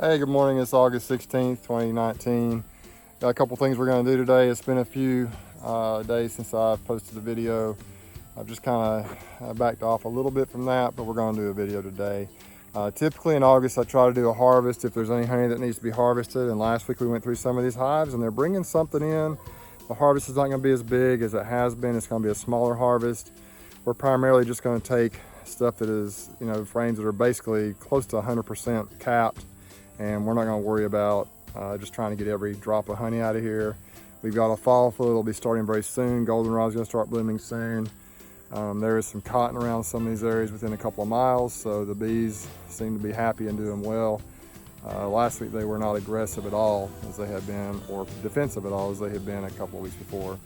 Hey, good morning. It's August 16th, 2019. Got a couple things we're going to do today. It's been a few days since I've posted the video. I've just kind of backed off a little bit from that, but we're going to do a video today. Typically in August, I try to do a harvest if there's any honey that needs to be harvested. And last week we went through some of these hives and they're bringing something in. The harvest is not going to be as big as it has been. It's going to be a smaller harvest. We're primarily just going to take stuff that is, frames that are basically close to 100% capped. And we're not going to worry about just trying to get every drop of honey out of here. We've got a fall flow that'll be starting very soon. Goldenrod's going to start blooming soon. There is some cotton around some of these areas within a couple of miles, so the bees seem to be happy and doing well. Last week they were not aggressive at all as they had been, or defensive at all as they had been a couple of weeks before.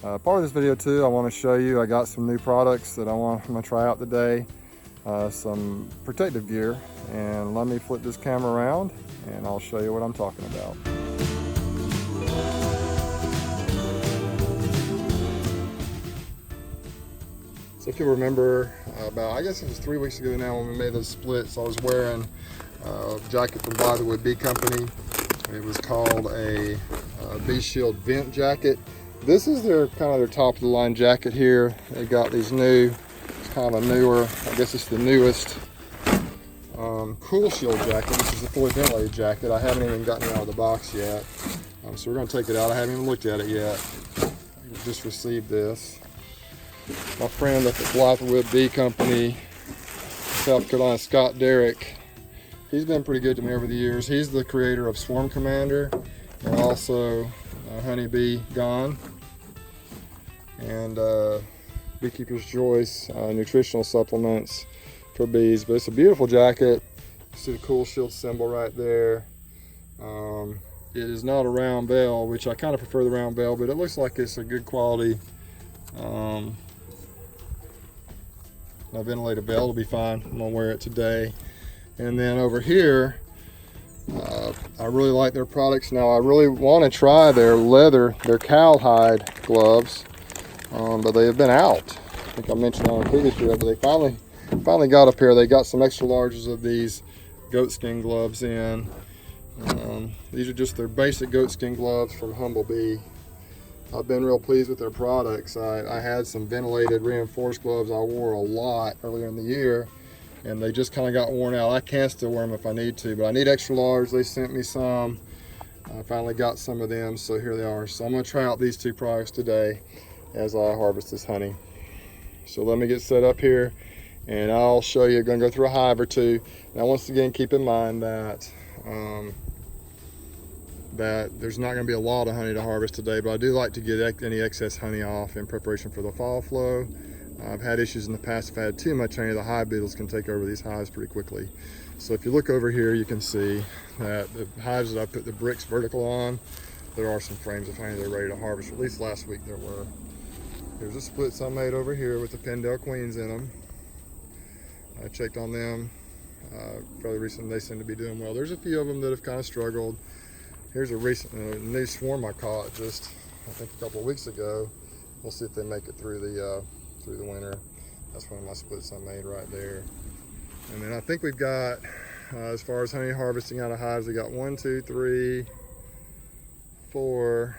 Part of this video too, I want to show you, I got some new products that I'm going to try out today. Some protective gear, and let me flip this camera around and I'll show you what I'm talking about. So if you remember, about, I guess it was 3 weeks ago now when we made those splits, I was wearing a jacket from Wood Bee Company. It was called a Bee Shield Vent jacket. This is their kind of their top of the line jacket here. They've got these new, kind of a newer, I guess it's the newest Cool Shield jacket. This is a fully ventilated jacket. I haven't even gotten it out of the box yet. So we're going to take it out. I haven't even looked at it yet. I just received this. My friend at the Wood Bee Company, South Carolina, Scott Derrick, he's been pretty good to me over the years. He's the creator of Swarm Commander and also Honeybee Gone and Beekeeper's Choice nutritional supplements for bees. But it's a beautiful jacket. You see the Cool Shield symbol right there. It is not a round bell, which I kind of prefer the round bell, but it looks like it's a good quality ventilated bell. It'll be fine. I'm gonna wear it today. And then over here, I really like their products. Now I really want to try their leather, their cowhide gloves, but they have been out. I think I mentioned on a previous video, but they finally got up here. They got some extra larges of these goatskin gloves in. These are just their basic goatskin gloves from Humble Bee. I've been real pleased with their products. I had some ventilated reinforced gloves I wore a lot earlier in the year, and they just kind of got worn out. I can still wear them if I need to, but I need extra large. They sent me some. I finally got some of them, so here they are. So I'm going to try out these two products today as I harvest this honey. So let me get set up here and I'll show you. Going to go through a hive or two. Now once again, keep in mind that that there's not going to be a lot of honey to harvest today, but I do like to get any excess honey off in preparation for the fall flow. I've had issues in the past. If I had too much honey, the hive beetles can take over these hives pretty quickly. So if you look over here, you can see that the hives that I put the bricks vertical on, there are some frames of honey that are ready to harvest. At least last week there were. There's a splits I made over here with the Pendel Queens in them. I checked on them fairly recently. They seem to be doing well. There's a few of them that have kind of struggled. Here's a recent new swarm I caught just, I think, a couple of weeks ago. We'll see if they make it through the winter. That's one of my splits I made right there. And then I think we've got, as far as honey harvesting out of hives, we got 1, 2, 3, 4,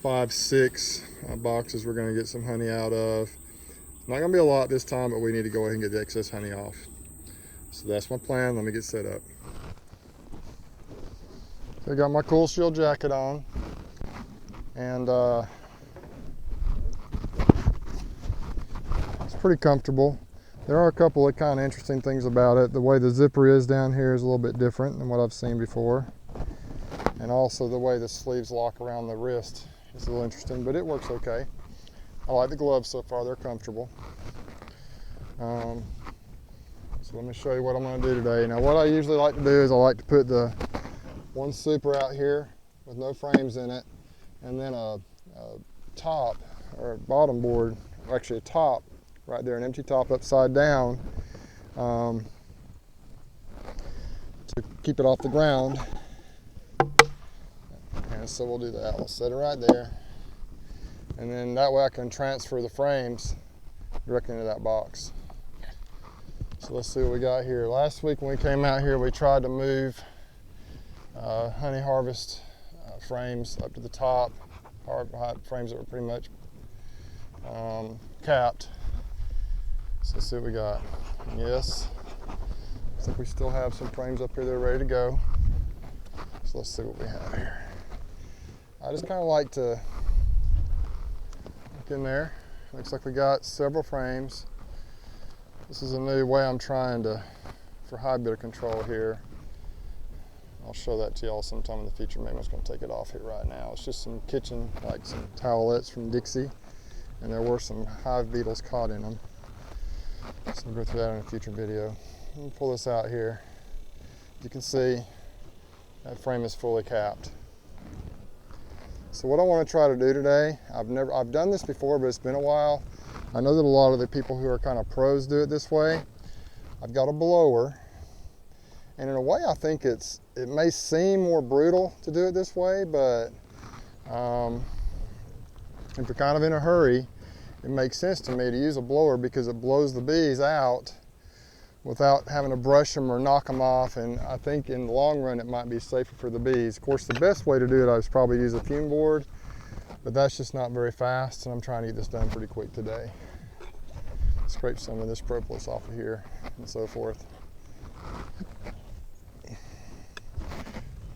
5, 6 boxes we're going to get some honey out of. Not going to be a lot this time, but we need to go ahead and get the excess honey off. So that's my plan. Let me get set up. So I got my Cool Shield jacket on, and it's pretty comfortable. There are a couple of kind of interesting things about it. The way the zipper is down here is a little bit different than what I've seen before. And also the way the sleeves lock around the wrist is a little interesting, but it works okay. I like the gloves so far, they're comfortable. So let me show you what I'm going to do today. Now what I usually like to do is I like to put the one super out here with no frames in it, and then a top or a bottom board, or actually a top right there, an empty top upside down, to keep it off the ground. And so we'll do that. We'll set it right there, and then that way I can transfer the frames directly into that box. So let's see what we got here. Last week when we came out here, we tried to move honey harvest frames up to the top, frames that were pretty much capped. So let's see what we got. Yes, looks like we still have some frames up here that are ready to go. So let's see what we have here. I just kind of like to look in there. Looks like we got several frames. This is a new way I'm trying for hive bidder control here. I'll show that to y'all sometime in the future. Maybe I'm just going to take it off here right now. It's just some kitchen, like some towelettes from Dixie, and there were some hive beetles caught in them. So we'll go through that in a future video. Let me pull this out here. You can see that frame is fully capped. So what I want to try to do today, I've done this before, but it's been a while. I know that a lot of the people who are kind of pros do it this way. I've got a blower, and in a way I think it may seem more brutal to do it this way, but if you're kind of in a hurry, it makes sense to me to use a blower because it blows the bees out without having to brush them or knock them off, and I think in the long run it might be safer for the bees. Of course, the best way to do it is probably use a fume board, but that's just not very fast, and I'm trying to get this done pretty quick today. Scrape some of this propolis off of here and so forth.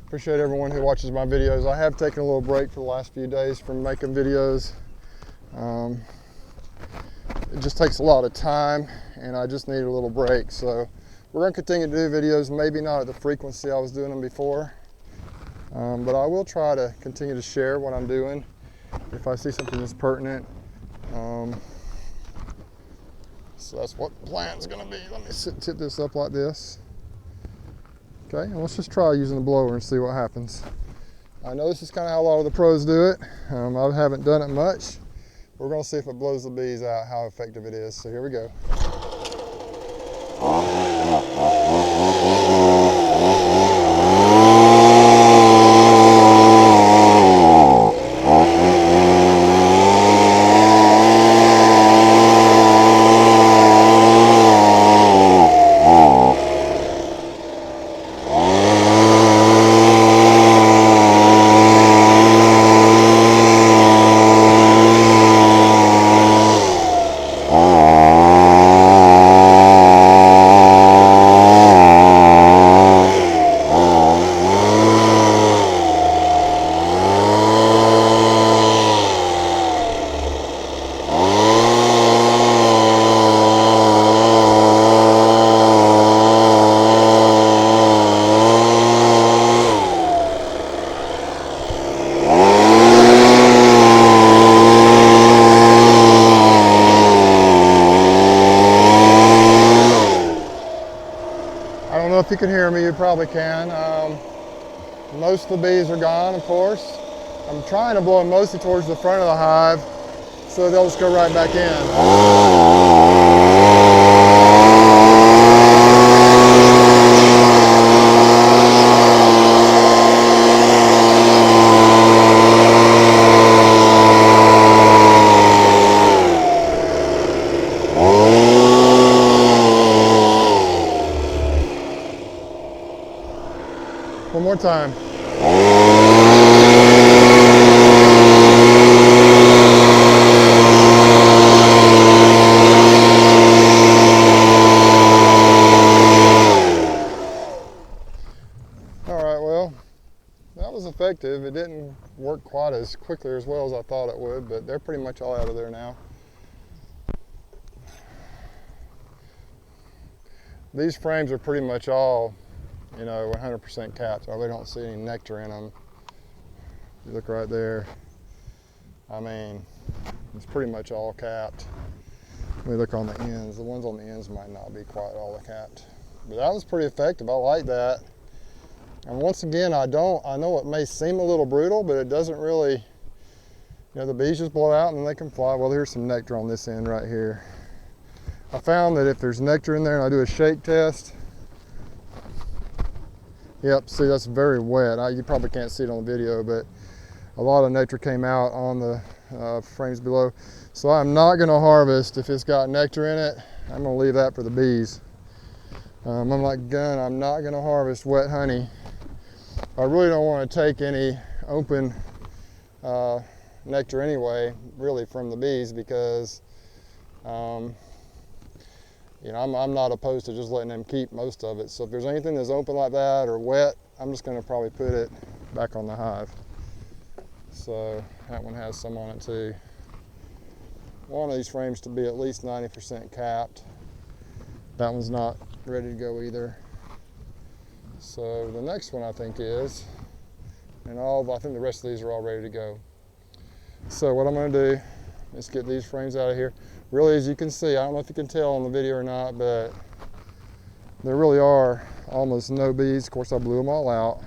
Appreciate everyone who watches my videos. I have taken a little break for the last few days from making videos. It just takes a lot of time, and I just need a little break. So we're going to continue to do videos, maybe not at the frequency I was doing them before, but I will try to continue to share what I'm doing if I see something that's pertinent. So that's what the plan's going to be. Let me tip this up like this. Okay, and let's just try using the blower and see what happens. I know this is kind of how a lot of the pros do it. I haven't done it much. We're going to see if it blows the bees out, how effective it is. So here we go. I don't know if you can hear me, you probably can. Most of the bees are gone, of course. I'm trying to blow them mostly towards the front of the hive so they'll just go right back in. One more time. All right, well, that was effective. It didn't work quite as quickly or as well as I thought it would, but they're pretty much all out of there now. These frames are pretty much all, 100% capped. I really don't see any nectar in them. You look right there. I mean, it's pretty much all capped. Let me look on the ends. The ones on the ends might not be quite all capped. But that was pretty effective. I like that. And once again, I know it may seem a little brutal, but it doesn't really, the bees just blow out and then they can fly. Well, here's some nectar on this end right here. I found that if there's nectar in there and I do a shake test, yep, see, that's very wet. You probably can't see it on the video, but a lot of nectar came out on the frames below. So I'm not going to harvest if it's got nectar in it. I'm going to leave that for the bees. I'm not gonna harvest wet honey. I really don't want to take any open nectar anyway, really, from the bees, because you know, I'm not opposed to just letting them keep most of it. So if there's anything that's open like that or wet, I'm just going to probably put it back on the hive. So that one has some on it too. One of these frames to be at least 90% capped. That one's not ready to go either. So the next one I think is, and I think the rest of these are all ready to go. So what I'm going to do is get these frames out of here. Really, as you can see, I don't know if you can tell on the video or not, but there really are almost no bees. Of course, I blew them all out.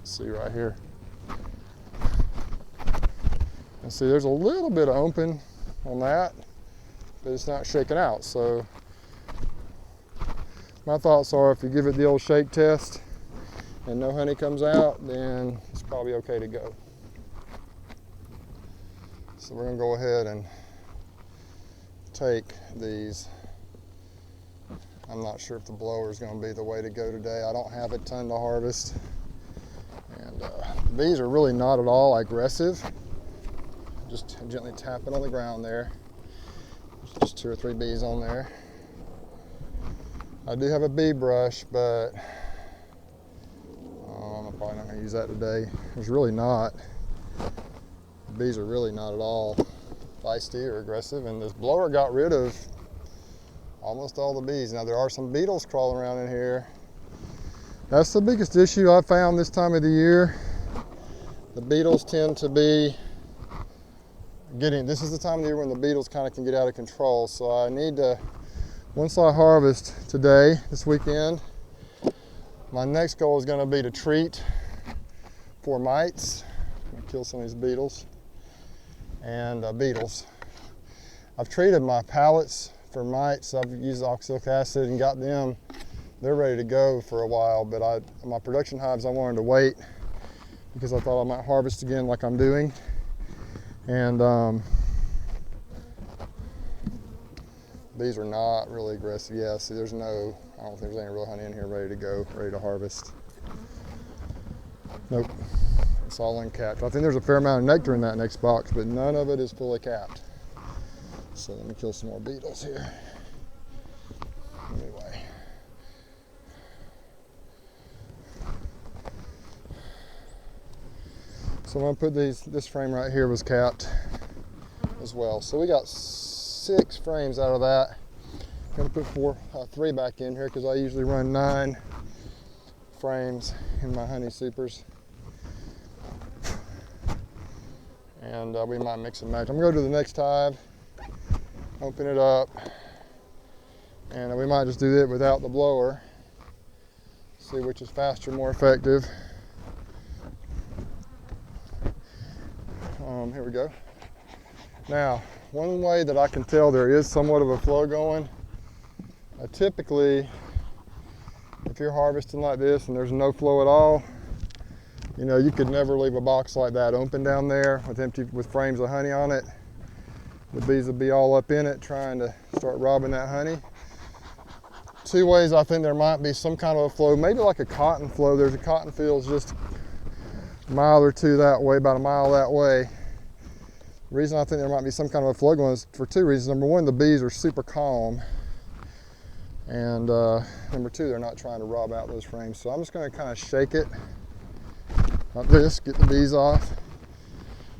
See right here. And see, there's a little bit of open on that, but it's not shaking out. So my thoughts are, if you give it the old shake test and no honey comes out, then it's probably okay to go. So we're going to go ahead and take these. I'm not sure if the blower is going to be the way to go today. I don't have a ton to harvest. And the bees are really not at all aggressive. Just gently tapping on the ground there. There's just 2 or 3 bees on there. I do have a bee brush, but I'm probably not going to use that today. There's really not. Bees are really not at all feisty or aggressive, and this blower got rid of almost all the bees. Now there are some beetles crawling around in here. That's the biggest issue I found this time of the year. The beetles tend to be this is the time of the year when the beetles kind of can get out of control. So I need to, once I harvest today, this weekend, my next goal is going to be to treat for mites. I'm going to kill some of these beetles. And beetles. I've treated my pallets for mites. I've used oxalic acid and got them. They're ready to go for a while, but my production hives, I wanted to wait because I thought I might harvest again like I'm doing. And these are not really aggressive. Yeah, see, I don't think there's any real honey in here ready to go, ready to harvest. Nope. It's all uncapped. I think there's a fair amount of nectar in that next box, but none of it is fully capped. So let me kill some more beetles here. Anyway. So I'm going to put this frame right here was capped as well. So we got 6 frames out of that. I'm going to put 3 back in here because I usually run 9 frames in my honey supers. And we might mix and match. I'm going to go to the next hive, open it up, and we might just do it without the blower. See which is faster, more effective. Here we go. Now, one way that I can tell there is somewhat of a flow going, typically, if you're harvesting like this and there's no flow at all, you know, you could never leave a box like that open down there with frames of honey on it. The bees would be all up in it trying to start robbing that honey. 2 ways I think there might be some kind of a flow, maybe like a cotton flow. There's a cotton field just a mile or 2 that way, about a mile that way. The reason I think there might be some kind of a flow going is for 2 reasons. Number 1, the bees are super calm. And number 2, they're not trying to rob out those frames. So I'm just going to kind of shake it like this, get the bees off.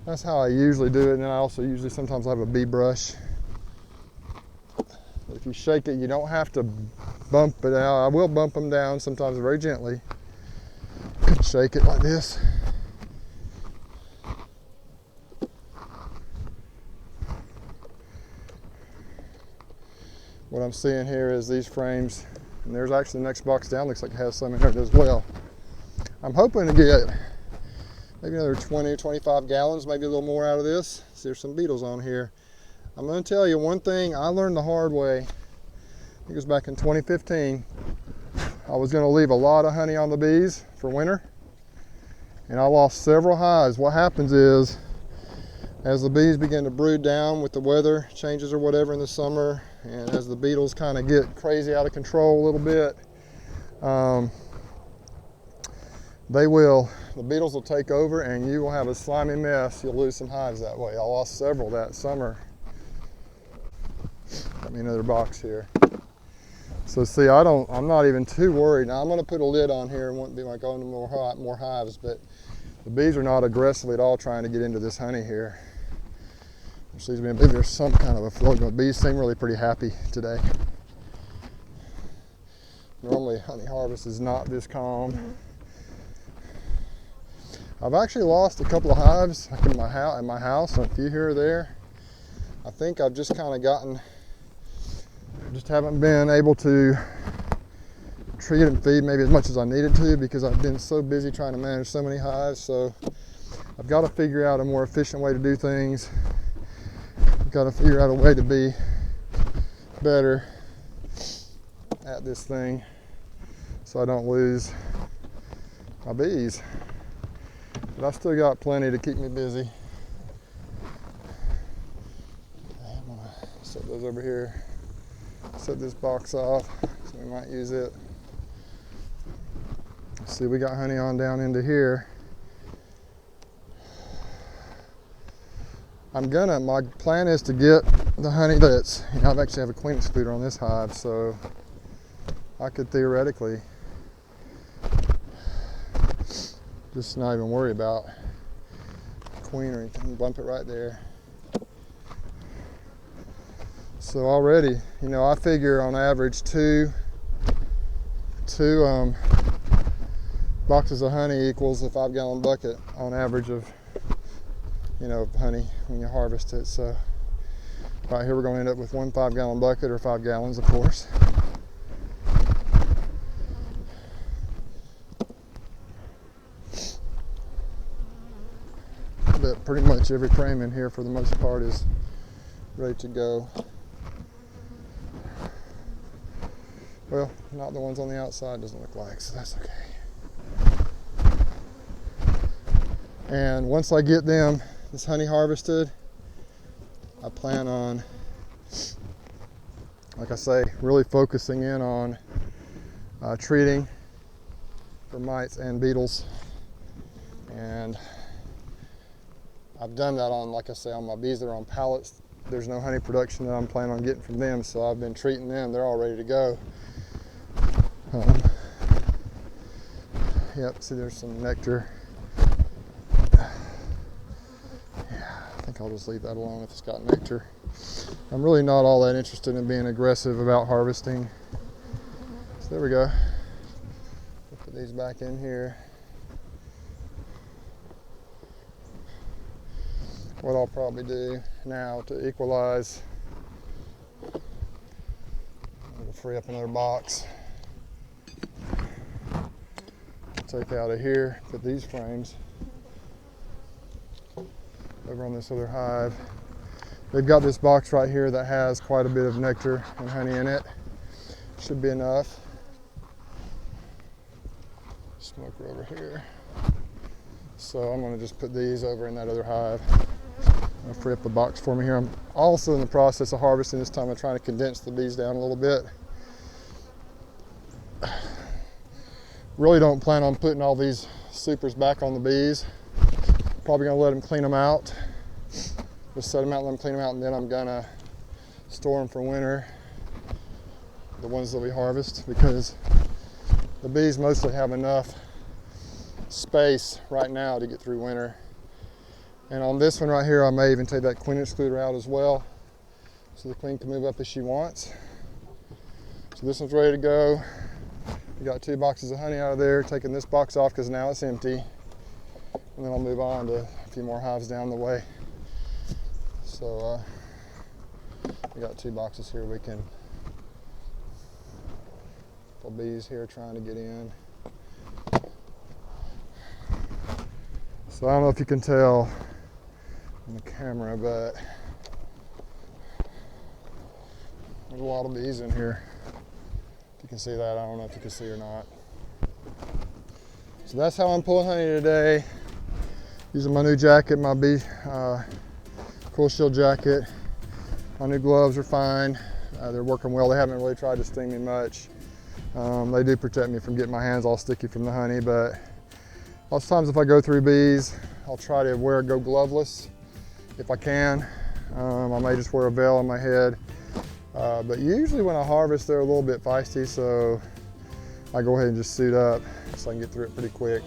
That's how I usually do it. And then I also sometimes have a bee brush. But if you shake it, you don't have to bump it out. I will bump them down sometimes very gently. Shake it like this. What I'm seeing here is these frames, and there's actually the next box down, looks like it has some in here as well. I'm hoping to get maybe another 20 or 25 gallons, maybe a little more out of this. See, there's some beetles on here. I'm going to tell you one thing I learned the hard way. I think it was back in 2015. I was going to leave a lot of honey on the bees for winter, and I lost several hives. What happens is, as the bees begin to brood down with the weather changes or whatever in the summer, And as the beetles kind of get crazy out of control a little bit, the beetles will take over and you will have a slimy mess. You'll lose some hives that way. I lost several that summer. Got me another box here. So see, I'm not even too worried. Now I'm gonna put a lid on here and won't be like, oh, more hives, but the bees are not aggressively at all trying to get into this honey here. There seems to be there's some kind of a flow. The bees seem really pretty happy today. Normally honey harvest is not this calm. I've actually lost a couple of hives like in my house, and a few here or there. I think I've just kind of just haven't been able to treat and feed maybe as much as I needed to because I've been so busy trying to manage so many hives. So I've got to figure out a more efficient way to do things. I've got to figure out a way to be better at this thing so I don't lose my bees. But I still got plenty to keep me busy. I'm gonna set those over here. Set this box off, so we might use it. Let's see, we got honey on down into here. My plan is to get the honey that's, I've actually have a queen excluder on this hive, so I could theoretically just not even worry about queen or anything, bump it right there. So already, I figure on average two boxes of honey equals a 5-gallon bucket on average of, honey when you harvest it. So right here we're going to end up with 1 5-gallon bucket, or 5 gallons, of course. But pretty much every frame in here for the most part is ready to go. Well, not the ones on the outside, doesn't look like, so that's okay. And once I get this honey harvested, I plan on, like I say, really focusing in on treating for mites and beetles. And I've done that on, like I say, on my bees that are on pallets. There's no honey production that I'm planning on getting from them, so I've been treating them. They're all ready to go. Yep, see there's some nectar. Yeah, I think I'll just leave that alone if it's got nectar. I'm really not all that interested in being aggressive about harvesting. So there we go. We'll put these back in here. What I'll probably do now to equalize, I'll free up another box. Take out of here, put these frames over on this other hive. They've got this box right here that has quite a bit of nectar and honey in it. Should be enough. Smoker over here. So I'm going to just put these over in that other hive. I'll free up the box for me here. I'm also in the process of harvesting this time. I'm trying to condense the bees down a little bit. Really don't plan on putting all these supers back on the bees. Probably gonna let them clean them out. Just set them out, let them clean them out, and then I'm gonna store them for winter. The ones that we harvest, because the bees mostly have enough space right now to get through winter. And on this one right here, I may even take that queen excluder out as well, so the queen can move up as she wants. So this one's ready to go. We got 2 boxes of honey out of there, taking this box off because now it's empty. And then I'll move on to a few more hives down the way. So we got 2 boxes here we can, couple bees here trying to get in. So I don't know if you can tell on the camera, but there's a lot of bees in here. If you can see that, I don't know if you can see or not. So that's how I'm pulling honey today. Using my new jacket, my bee cool shield jacket. My new gloves are fine. They're working well. They haven't really tried to sting me much. They do protect me from getting my hands all sticky from the honey, but lots of times if I go through bees, I'll try to go gloveless if I can. I may just wear a veil on my head. But usually when I harvest, they're a little bit feisty, so I go ahead and just suit up so I can get through it pretty quick.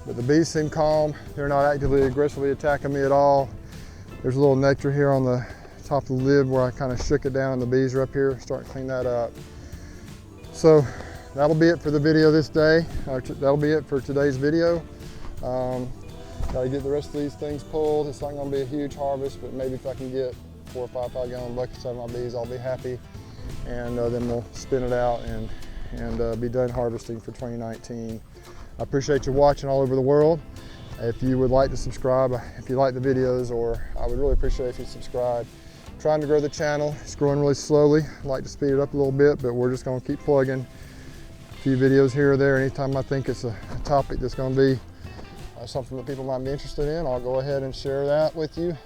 But the bees seem calm. They're not actively aggressively attacking me at all. There's a little nectar here on the top of the lid where I kind of shook it down. The bees are up here, starting to clean that up. So that'll be it for the video this day. That'll be it for today's video. Got to get the rest of these things pulled. It's not going to be a huge harvest, but maybe if I can get 4 or 5 5-gallon buckets out of my bees, I'll be happy. And then we'll spin it out and be done harvesting for 2019. I appreciate you watching all over the world. If you would like to subscribe, if you like the videos, or I would really appreciate if you subscribe. I'm trying to grow the channel. It's growing really slowly. I'd like to speed it up a little bit, but we're just going to keep plugging a few videos here or there. Anytime I think it's a topic that's going to be something that people might be interested in, I'll go ahead and share that with you.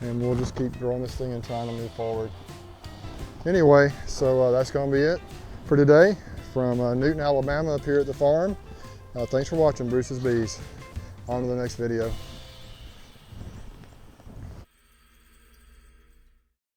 And we'll just keep growing this thing and trying to move forward. Anyway, so that's going to be it for today from Newton, Alabama, up here at the farm. Thanks for watching Bruce's Bees. On to the next video.